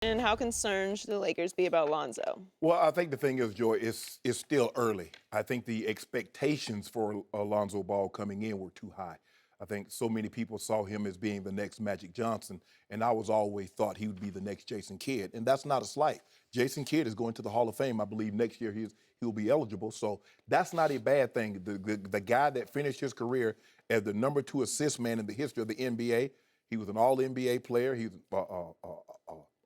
And how concerned should the Lakers be about Lonzo? Well, I think the thing is, Joy, it's still early. I think the expectations for Lonzo Ball coming in were too high. I think so many people saw him as being the next Magic Johnson, and I was always thought he would be the next Jason Kidd, and that's not a slight. Jason Kidd is going to the Hall of Fame. I believe next year he'll be eligible, so that's not a bad thing. The guy that finished his career as the #2 assist man in the history of the NBA, he was an All-NBA player. He was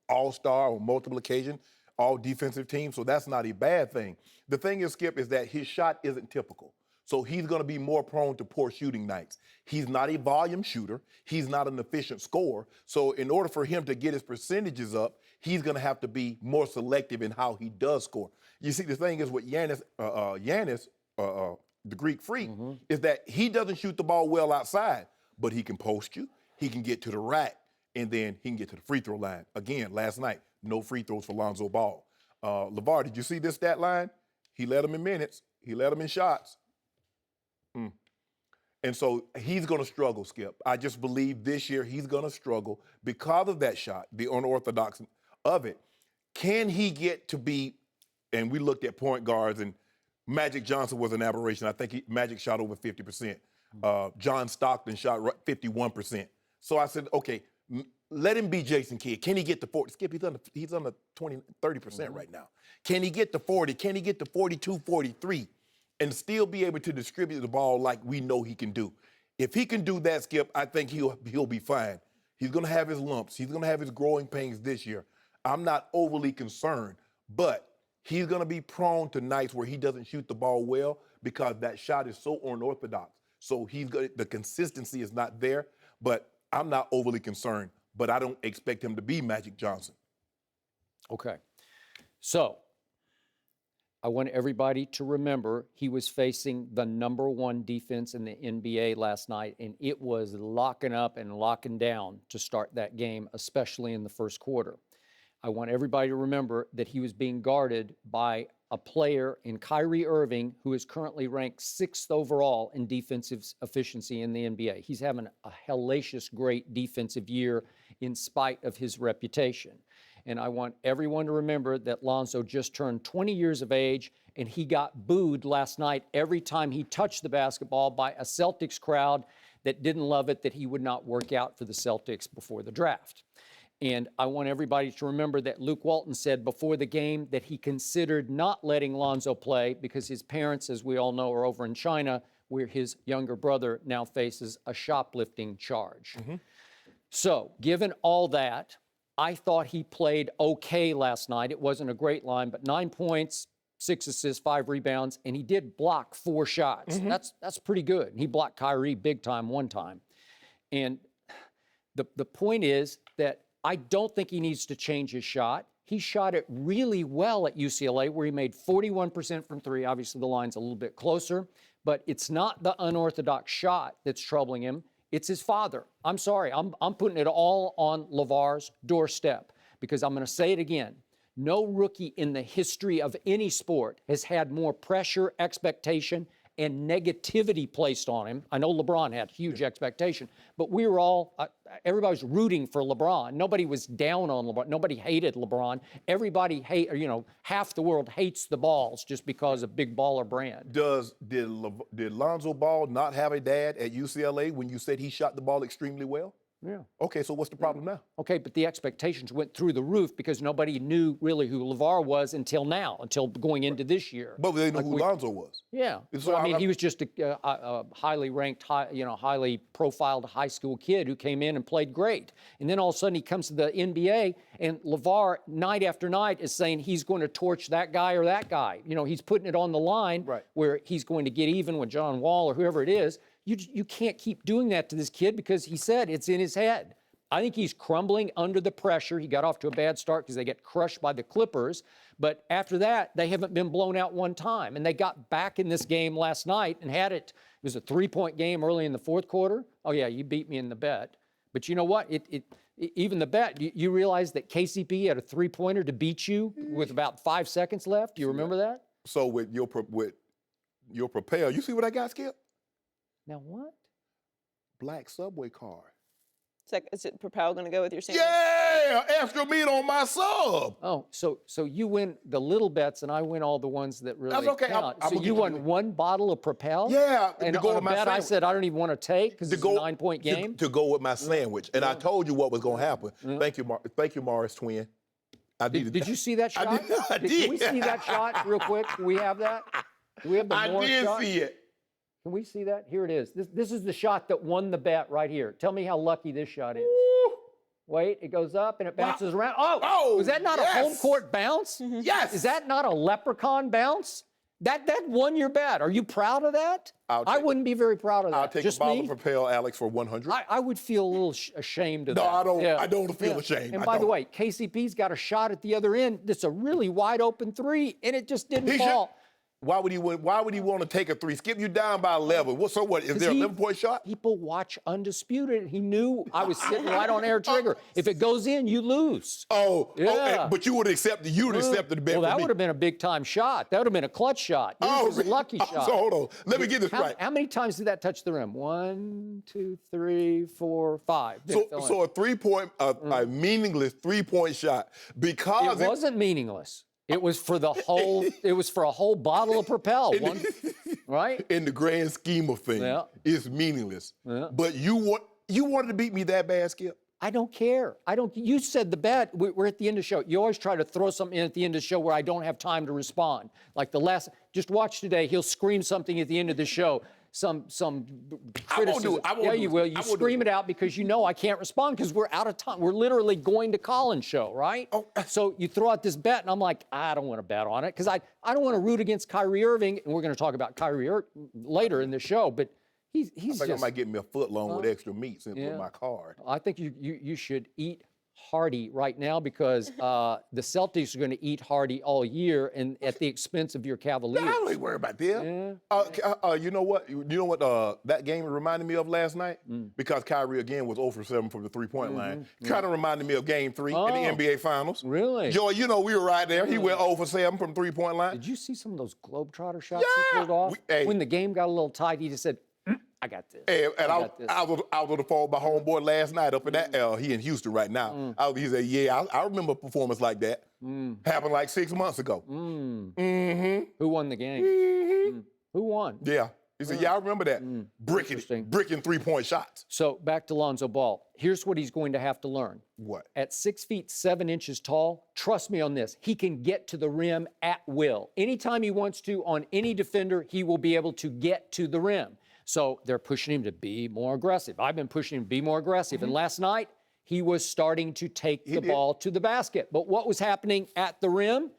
All-Star on multiple occasions, all defensive team, so that's not a bad thing. The thing is, Skip, is that his shot isn't typical. So he's going to be more prone to poor shooting nights. He's not a volume shooter. He's not an efficient scorer. So in order for him to get his percentages up, he's going to have to be more selective in how he does score. You see, the thing is with Giannis, the Greek freak, is that he doesn't shoot the ball well outside, but he can post you, he can get to the rack, and then he can get to the free throw line. Again, last night, no free throws for Lonzo Ball. LeVar, did you see this stat line? He led him in minutes. He led him in shots. And so he's going to struggle, Skip. I just believe this year he's going to struggle because of that shot, the unorthodox of it. Can he get to be, and we looked at point guards, and Magic Johnson was an aberration. I think Magic shot over 50%. John Stockton shot 51%. So I said, okay, let him be Jason Kidd. Can he get to 40? Skip, he's on the 20, 30% right now. Can he get to 40? Can he get to 42, 43? And still be able to distribute the ball like we know he can do. If he can do that, Skip, I think he'll be fine. He's going to have his lumps. He's going to have his growing pains this year. I'm not overly concerned, but he's going to be prone to nights where he doesn't shoot the ball well because that shot is so unorthodox. So the consistency is not there, but I'm not overly concerned. But I don't expect him to be Magic Johnson. Okay. So I want everybody to remember he was facing the #1 defense in the NBA last night, and it was locking up and locking down to start that game, especially in the first quarter. I want everybody to remember that he was being guarded by a player in Kyrie Irving, who is currently ranked 6th overall in defensive efficiency in the NBA. He's having a hellacious great defensive year in spite of his reputation. And I want everyone to remember that Lonzo just turned 20 years of age, and he got booed last night every time he touched the basketball by a Celtics crowd that didn't love it that he would not work out for the Celtics before the draft. And I want everybody to remember that Luke Walton said before the game that he considered not letting Lonzo play because his parents, as we all know, are over in China, where his younger brother now faces a shoplifting charge. So, given all that, I thought he played okay last night. It wasn't a great line, but 9 points, 6 assists, 5 rebounds, and he did block 4 shots. That's pretty good. And he blocked Kyrie big time one time. And the point is that I don't think he needs to change his shot. He shot it really well at UCLA, where he made 41% from 3. Obviously, the line's a little bit closer, but it's not the unorthodox shot that's troubling him. It's his father. I'm sorry. I'm putting it all on LeVar's doorstep because I'm going to say it again. No rookie in the history of any sport has had more pressure, expectation, and negativity placed on him. I know LeBron had huge expectation, but we were all, everybody was rooting for LeBron. Nobody was down on LeBron. Nobody hated LeBron. Everybody half the world hates the Balls just because of Big Baller brand. Did Lonzo Ball not have a dad at UCLA when you said he shot the ball extremely well? Yeah. Okay, so what's the problem now? Okay, but the expectations went through the roof because nobody knew really who LeVar was until now, until going into this year. But they know who Lonzo was. Yeah. So well, I mean, he was just a highly ranked, highly profiled high school kid who came in and played great. And then all of a sudden he comes to the NBA, and LeVar, night after night, is saying he's going to torch that guy or that guy. You know, he's putting it on the line where he's going to get even with John Wall or whoever it is. You can't keep doing that to this kid because he said it's in his head. I think he's crumbling under the pressure. He got off to a bad start because they get crushed by the Clippers. But after that, they haven't been blown out one time. And they got back in this game last night and had it. It was a 3-point game early in the fourth quarter. Oh, yeah, you beat me in the bet. But you know what? Even the bet, you realize that KCP had a 3-pointer to beat you with about 5 seconds left? Do you remember that? So with your Propel, you see what I got, Skip? Now what? Black subway car. Is it Propel going to go with your sandwich? Yeah! Yeah, extra meat on my sub. Oh, so you win the little bets, and I win all the ones that really That's okay. count. I'm So gonna you get won one bottle of Propel? Yeah, And to go on a with my bet I sandwich. said I don't even want to take because it's a 9-point game? To go with my sandwich. And I told you what was going to happen. Thank you, Morris Twin. I Did you see that shot? I did. Can we see that shot real quick? Do we have that? Do we have the I Morris did shot? see it. Can we see that? Here it is. This is the shot that won the bet right here. Tell me how lucky this shot is. Woo. Wait, it goes up and it bounces around. Oh, Oh, was that not a home court bounce? Yes. Is that not a leprechaun bounce? That won your bet. Are you proud of that? I wouldn't be very proud of that. I'll take Just a bottle me? of Propel, Alex, for 100. I would feel a little ashamed of No, that. I don't. Yeah. I don't feel ashamed. And I by the don't. way, KCP's got a shot at the other end that's a really wide open three, and it just didn't He fall. should. Why would he want to take a three? Skip, you down by 11. So what? Is there an 11-point shot? People watch Undisputed. He knew I was sitting right on air trigger. If it goes in, you lose. Yeah. But you would accept the bet. Well, that for me. would have been a big time shot. That would have been a clutch shot. Yours was a lucky shot. So hold on. Let me get this right. How many times did that touch the rim? 1, 2, 3, 4, 5. So a 3-point, a meaningless 3-point shot because it wasn't meaningless. It was for the whole. It was for a whole bottle of Propel. Right? in the grand scheme of things, it's meaningless. Yeah. But you wanted to beat me that bad, Skip? I don't care. You said the bet. We're at the end of the show. You always try to throw something in at the end of the show where I don't have time to respond. Like just watch today. He'll scream something at the end of the show. Some criticism. I won't yeah, do you it. will. You scream it out because you know I can't respond because we're out of time. We're literally going to Colin's show, right? Oh. So you throw out this bet, and I'm like, I don't want to bet on it because I don't want to root against Kyrie Irving, and we're going to talk about Kyrie later in the show, but he's I think I might get me a foot long with extra meat since with my card. I think you should eat hearty right now because the Celtics are going to eat hearty all year and at the expense of your Cavaliers. I don't even worry about them. You know what? That game reminded me of last night? Because Kyrie again was 0 for 7 from the three-point line. Kind of reminded me of Game 3 in the NBA Finals. Really? Joy, we were right there. He went 0 for 7 from three-point line. Did you see some of those Globetrotter shots he pulled off? When the game got a little tight, he just said, I got this. And I was on the phone with my homeboy last night up in that, he in Houston right now. He said, I remember a performance like that. Happened like 6 months ago. Who won the game? Who won? Yeah. He said, I remember that. Bricking 3-point shots. So back to Lonzo Ball. Here's what he's going to have to learn. What? At 6 feet 7 inches tall, trust me on this, he can get to the rim at will. Anytime he wants to on any defender, he will be able to get to the rim. So they're pushing him to be more aggressive. I've been pushing him to be more aggressive. And last night, he was starting to take the ball to the basket. But what was happening at the rim?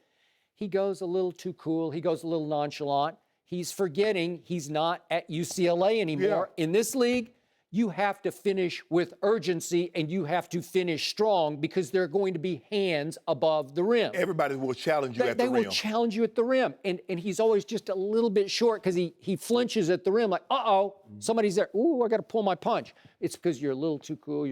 He goes a little too cool. He goes a little nonchalant. He's forgetting he's not at UCLA anymore. In this league, you have to finish with urgency and you have to finish strong because there are going to be hands above the rim. Everybody will challenge you at the rim. They will challenge you at the rim. And he's always just a little bit short because he flinches at the rim like, somebody's there. Ooh, I got to pull my punch. It's because you're a little too cool.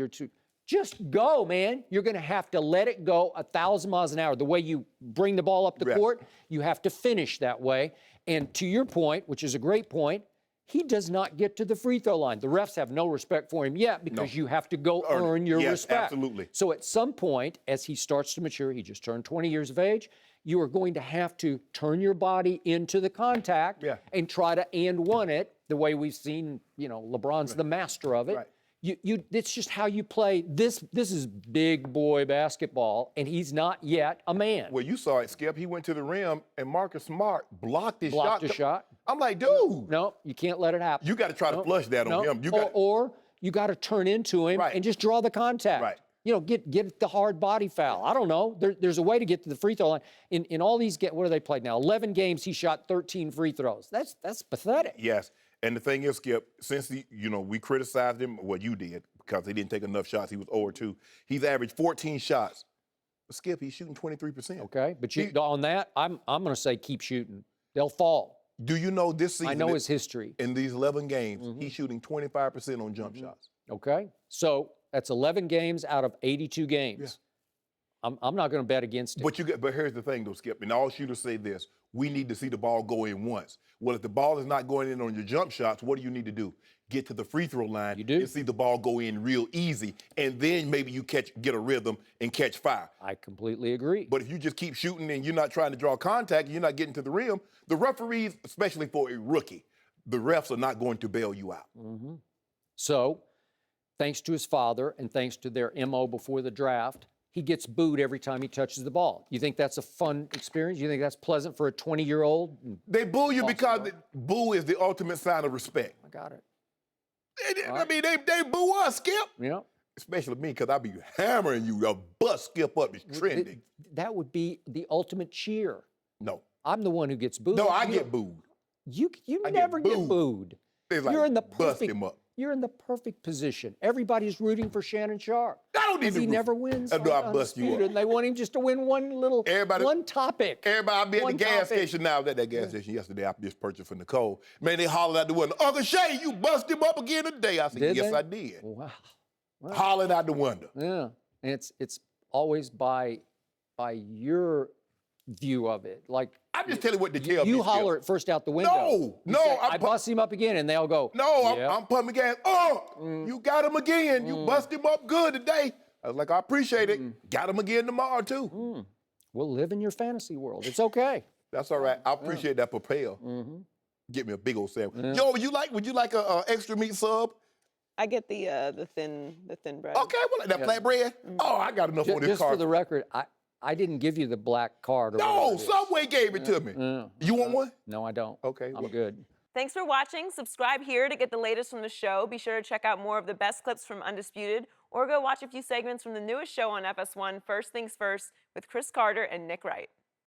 Just go, man. You're going to have to let it go 1,000 miles an hour. The way you bring the ball up the court, you have to finish that way. And to your point, which is a great point, he does not get to the free throw line. The refs have no respect for him yet because you have to go earn your respect. Absolutely. So at some point, as he starts to mature, he just turned 20 years of age, you are going to have to turn your body into the contact and try to and one it the way we've seen, LeBron's the master of it. Right. It's just how you play. This is big boy basketball, and he's not yet a man. Well, you saw it, Skip. He went to the rim, and Marcus Smart blocked his shot. I'm like, dude. No, you can't let it happen. You got to try to flush that on him. Or you got to turn into him and just draw the contact. Right. Get the hard body foul. I don't know. There's a way to get to the free throw line. In all these, what do they played now? 11 games, he shot 13 free throws. That's pathetic. Yes. And the thing is, Skip, since we criticized him, well, you did, because he didn't take enough shots. He was 0-2. He's averaged 14 shots. But Skip, he's shooting 23%. Okay, but on that, I'm going to say keep shooting. They'll fall. Do you know this season? I know his history. In these 11 games, he's shooting 25% on jump shots. Okay, so that's 11 games out of 82 games. I'm not going to bet against it. But here's the thing, though, Skip, and all shooters say this: we need to see the ball go in once. Well, if the ball is not going in on your jump shots, what do you need to do? Get to the free throw line You do. and see the ball go in real easy, and then maybe you get a rhythm and catch fire. I completely agree. But if you just keep shooting and you're not trying to draw contact, and you're not getting to the rim, the referees, especially for a rookie, the refs are not going to bail you out. Mm-hmm. So, thanks to his father and thanks to their MO before the draft, he gets booed every time he touches the ball. You think that's a fun experience? You think that's pleasant for a 20-year-old? They boo you because boo is the ultimate sign of respect. I got it. I mean, they boo us, Skip. Yeah. Especially me, because I be hammering you. Your bust Skip up is trending. That would be the ultimate cheer. No. I'm the one who gets booed. No, I get booed. You I never get get booed. It's like, You're in the bust perfect. him up. You're in the perfect position. Everybody's rooting for Shannon Sharpe. I don't need Because to he root never for- wins. I know I bust you up. Undisputed, and they want him just to win one topic. Everybody, I be at the One gas topic. station now. I was at that gas station yesterday. I just purchased for Nicole. Man, they hollered out the window, Uncle Shay, you bust him up again today. I said, Did yes, they? I did. Wow. Hollering out the window. Yeah. And it's always by your view of it. Like I'm just telling you what to tell me. you Skip. holler it first out the window. No, You no, say, I'm I bust him up again, and they'll go. No, "Yep." I'm pumping gas. Oh, you got him again. You bust him up good today. I was like, I appreciate it. Got him again tomorrow, too. We'll live in your fantasy world. It's okay. That's all right. I appreciate that propel. Get me a big old sandwich. Yo, would you like a extra meat sub? I get the thin bread. Okay, well, that flatbread. Oh, I got enough on this Just car. for the record, I didn't give you the black card. Or No, whatever it is. Subway gave it to me. You want one? No, I don't. Okay. I'm well- good. Thanks for watching. Subscribe here to get the latest from the show. Be sure to check out more of the best clips from Undisputed, or go watch a few segments from the newest show on FS1, First Things First, with Chris Carter and Nick Wright.